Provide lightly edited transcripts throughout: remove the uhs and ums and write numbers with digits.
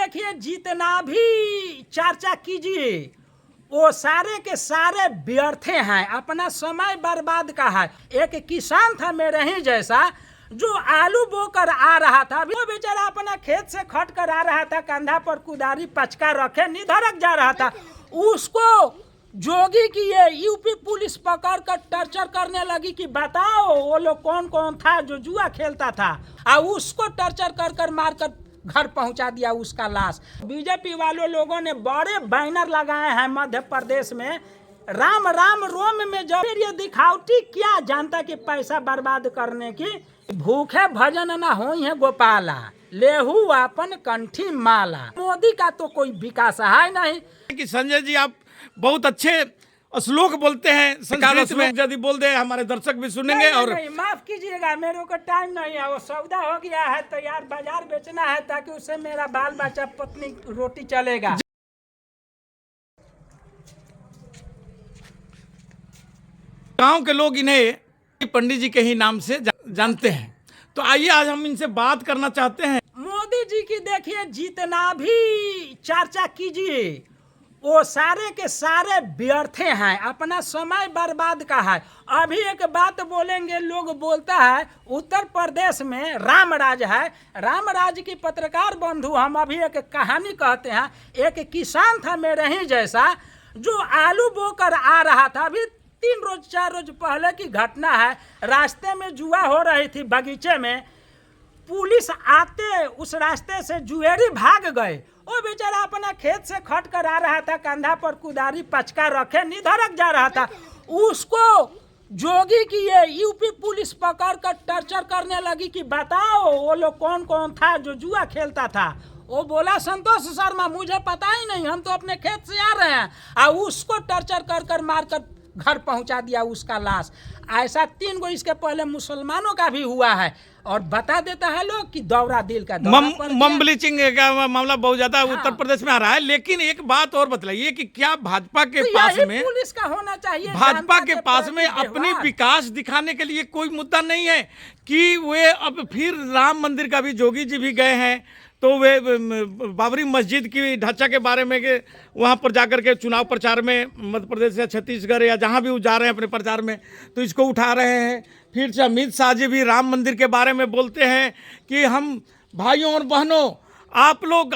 देखिए, जितना भी चर्चा कीजिए वो सारे के सारे व्यर्थ हैं, अपना समय बर्बाद का है। एक किसान था मेरे ही जैसा जो आलू बोकर आ रहा था, वो बेचारा अपना खेत से खट कर आ रहा था, कंधा पर कुदारी पचका रखे निधड़क जा रहा था। उसको जोगी की ये यूपी पुलिस पकड़ कर टर्चर करने लगी कि बताओ वो लोग कौन कौन था जो जुआ खेलता था, और उसको टर्चर कर कर मार कर घर पहुंचा दिया उसका लाश। बीजेपी वालों लोगों ने बड़े बैनर लगाए हैं मध्य प्रदेश में, राम राम रोम में जब ये दिखावटी क्या जानता कि पैसा बर्बाद करने की। भूखे भजन न होई है गोपाला, लेहू अपन कंठी माला। मोदी का तो कोई विकास है नहीं। कि संजय जी आप बहुत अच्छे श्लोक बोलते हैं, संस्कृत में यदि बोल दे हमारे दर्शक भी सुनेंगे। और नहीं, माफ कीजिएगा, मेरे को टाइम नहीं है, वो सौदा हो गया है तो यार बाजार बेचना है ताकि उससे मेरा बाल बच्चा पत्नी रोटी चलेगा। गांव के लोग इन्हें पंडित जी के ही नाम से जानते हैं। तो आइए आज हम इनसे बात करना चाहते हैं। मोदी जी की देखिए, जितना भी चर्चा कीजिए वो सारे के सारे व्यर्थ हैं, अपना समय बर्बाद का है। अभी एक बात बोलेंगे, लोग बोलता है उत्तर प्रदेश में राम राज है। राम राज की पत्रकार बंधु, हम अभी एक कहानी कहते हैं। एक किसान था मेरे ही जैसा जो आलू बोकर आ रहा था, अभी 3 रोज 4 रोज पहले की घटना है। रास्ते में जुआ हो रही थी बगीचे में, पुलिस आते उस रास्ते से जुएरी भाग गए। वो बेचारा अपना खेत से खट कर आ रहा था, कंधा पर कुदारी पचका रखे निधड़क जा रहा था। उसको जोगी की ये यूपी पुलिस पकड़ कर टर्चर करने लगी कि बताओ वो लोग कौन कौन था जो जुआ खेलता था। वो बोला संतोष शर्मा, मुझे पता ही नहीं, हम तो अपने खेत से आ रहे हैं। और उसको टर्चर कर कर मार कर घर पहुंचा दिया उसका लाश। ऐसा 3 गो इसके पहले मुसलमानों का भी हुआ है। और बता देता है लोग कि दौरा दिल का मम ब्लीचिंग का मामला बहुत ज्यादा उत्तर प्रदेश में आ रहा है। लेकिन एक बात और बतलाइए कि क्या भाजपा के तो पास में पुलिस का होना चाहिए, भाजपा के पास में अपनी विकास दिखाने के लिए कोई मुद्दा नहीं है कि वे अब फिर राम मंदिर का भी जोगी जी भी गए हैं तो वे बाबरी मस्जिद की ढांचा के बारे में के वहाँ पर जाकर के चुनाव प्रचार में मध्य प्रदेश या छत्तीसगढ़ या जहाँ भी वो जा रहे हैं अपने प्रचार में तो इसको उठा रहे हैं। फिर से अमित शाह जी भी राम मंदिर के बारे में बोलते हैं कि हम भाइयों और बहनों आप लोग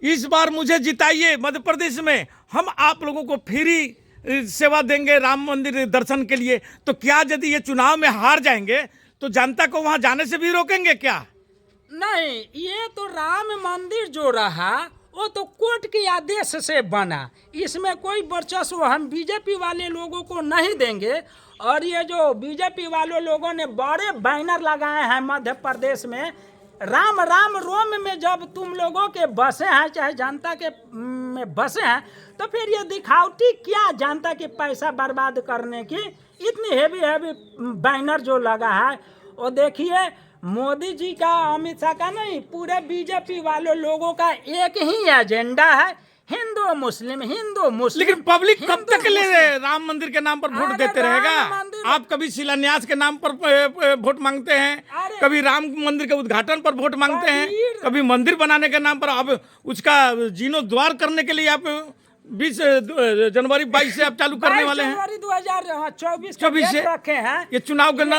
इस बार मुझे जिताइए मध्य प्रदेश में, हम आप लोगों को फ्री सेवा देंगे राम मंदिर दर्शन के लिए। तो क्या यदि ये चुनाव में हार जाएंगे तो जनता को वहाँ जाने से भी रोकेंगे क्या? नहीं, ये तो राम मंदिर जो रहा वो तो कोर्ट के आदेश से बना, इसमें कोई वर्चस्व हम बीजेपी वाले लोगों को नहीं देंगे। और ये जो बीजेपी वाले लोगों ने बड़े बैनर लगाए हैं मध्य प्रदेश में, राम राम रोम में जब तुम लोगों के बसे हैं, चाहे जनता के में बसे हैं, तो फिर ये दिखावटी क्या जानता कि पैसा बर्बाद करने की। इतनी हेवी बैनर जो लगा है वो देखिए, मोदी जी का अमित शाह का नहीं, पूरे बीजेपी वाले लोगों का एक ही एजेंडा है, हिंदू मुस्लिम हिंदू मुस्लिम। लेकिन पब्लिक कब तक ले राम मंदिर के नाम पर वोट देते रहेगा? आप कभी शिलान्यास के नाम पर वोट मांगते हैं, कभी राम मंदिर के उद्घाटन पर वोट मांगते हैं, कभी मंदिर बनाने के नाम पर आप उसका जीर्णोद्धार करने के लिए आप 20 जनवरी 22 से आप चालू करने वाले हैं। जनवरी 2024 से रखे हैं ये चुनाव करना।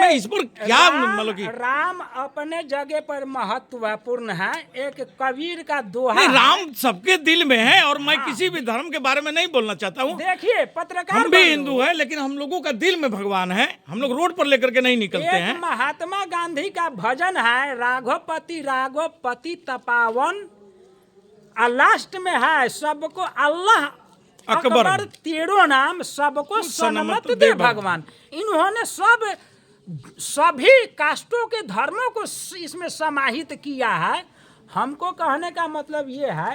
मैं इस पर क्या मतलब कि राम अपने जगह पर महत्वपूर्ण है। एक कबीर का दोहा नहीं, राम सबके दिल में है और मैं किसी भी धर्म के बारे में नहीं बोलना चाहता हूँ। देखिए पत्रकार, हम भी हिंदू हैं लेकिन हम लोगों का दिल में भगवान है, हम लोग रोड पर लेकर के नहीं निकलते हैं। महात्मा गांधी का भजन है, राघवपति तपावन, और लास्ट में है सबको अल्लाह अकबर तेरो नाम, सबको सनमत दे भगवान। इन्होंने सभी कास्टों के धर्मों को इसमें समाहित किया है। हमको कहने का मतलब ये है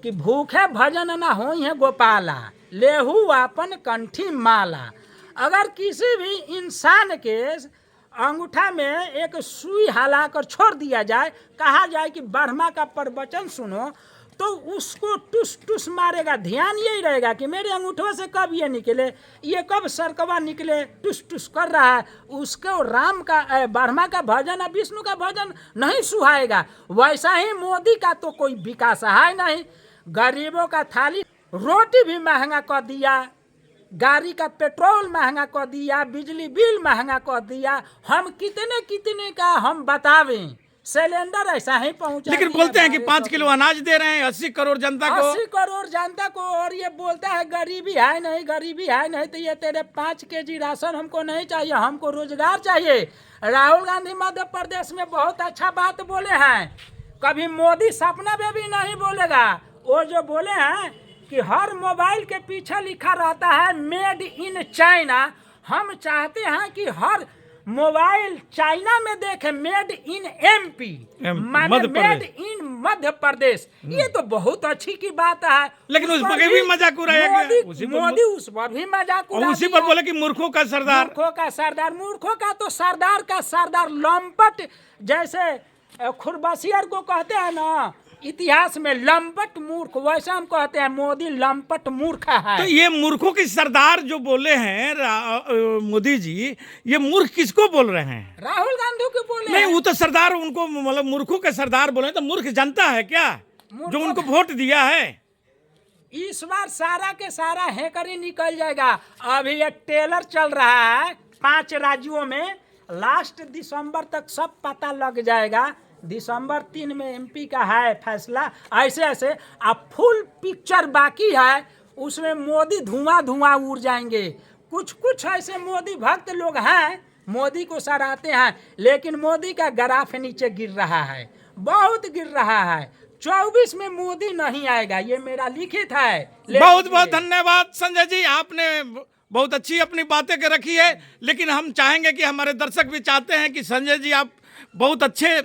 कि भूखे भजन न होई है गोपाला, लेहू अपन कंठी माला। अगर किसी भी इंसान के अंगूठा में एक सुई हलाकर छोड़ दिया जाए, कहा जाए कि ब्रह्मा का प्रवचन सुनो, तो उसको टुस टुस मारेगा। ध्यान यही रहेगा कि मेरे अंगूठों से कब ये निकले, ये कब सरकवा निकले, टुस टुस कर रहा है। उसको राम का ब्रह्मा का भजन और विष्णु का भजन नहीं सुहाएगा। वैसा ही मोदी का तो कोई विकास है नहीं। गरीबों का थाली रोटी भी महंगा कर दिया, गाड़ी का पेट्रोल महंगा कर दिया, बिजली बिल महंगा कर दिया। हम कितने कितने का हम बतावें, सिलेंडर ऐसा ही पहुंचा। लेकिन बोलते हैं कि 5 किलो अनाज दे रहे हैं 80 करोड़ जनता को। 80 करोड़ जनता को, और ये बोलता है गरीबी है नहीं, गरीबी है नहीं। तो ये तेरे 5 केजी राशन हमको नहीं चाहिए, हमको रोजगार चाहिए। राहुल गांधी मध्य प्रदेश में बहुत अच्छा बात बोले हैं, कभी मोदी सपना में भी नहीं बोलेगा। वो जो बोले हैं कि हर मोबाइल के पीछे लिखा रहता है मेड इन चाइना। हम चाहते हैं कि हर मोबाइल चाइना में देखे मेड इन एमपी, माने मेड इन मध्य प्रदेश। ये तो बहुत अच्छी की बात है। लेकिन उस पर भी मजाक उड़ाया गया। मोदी उस पर भी मजाक उड़ा उसी पर बोले कि मूर्खों का सरदार, मूर्खों का सरदार। मूर्खों का तो सरदार का सरदार लंपट, जैसे खुरबसियर को कहते हैं ना इतिहास में लंपट मूर्ख, वैसा हम कहते हैं मोदी लंपट मूर्ख है। तो ये मूर्खों की सरदार जो बोले हैं मोदी जी, ये मूर्ख किसको बोल रहे हैं? राहुल गांधी को बोले नहीं, वो तो सरदार उनको मतलब मूर्खों के सरदार बोले, तो मूर्ख जनता है क्या जो उनको वोट दिया है? इस बार सारा के सारा हैकरी निकल जाएगा। अभी ये टेलर चल रहा है 5 राज्यों में, लास्ट दिसंबर तक सब पता लग जाएगा। दिसंबर 3 में एमपी का है फैसला। ऐसे ऐसे अब फुल पिक्चर बाकी है, उसमें मोदी धुआं धुआं उड़ जाएंगे। कुछ कुछ ऐसे मोदी भक्त लोग हैं, मोदी को सराहते हैं, लेकिन मोदी का ग्राफ नीचे गिर रहा है, बहुत गिर रहा है। 24 में मोदी नहीं आएगा, ये मेरा लिखित है। बहुत बहुत धन्यवाद संजय जी, आपने बहुत अच्छी अपनी बातें के रखी है। लेकिन हम चाहेंगे कि हमारे दर्शक भी चाहते हैं कि संजय जी आप बहुत अच्छे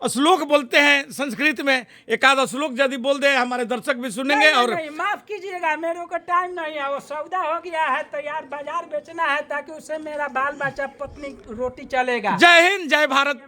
श्लोक बोलते हैं संस्कृत में, एक आधा श्लोक यदि बोल दे हमारे दर्शक भी सुनेंगे। और नहीं, माफ कीजिएगा, मेरे को टाइम नहीं है, वो सौदा हो गया है तैयार, बाजार बेचना है ताकि उससे मेरा बाल बच्चा पत्नी रोटी चलेगा। जय हिंद, जय भारत।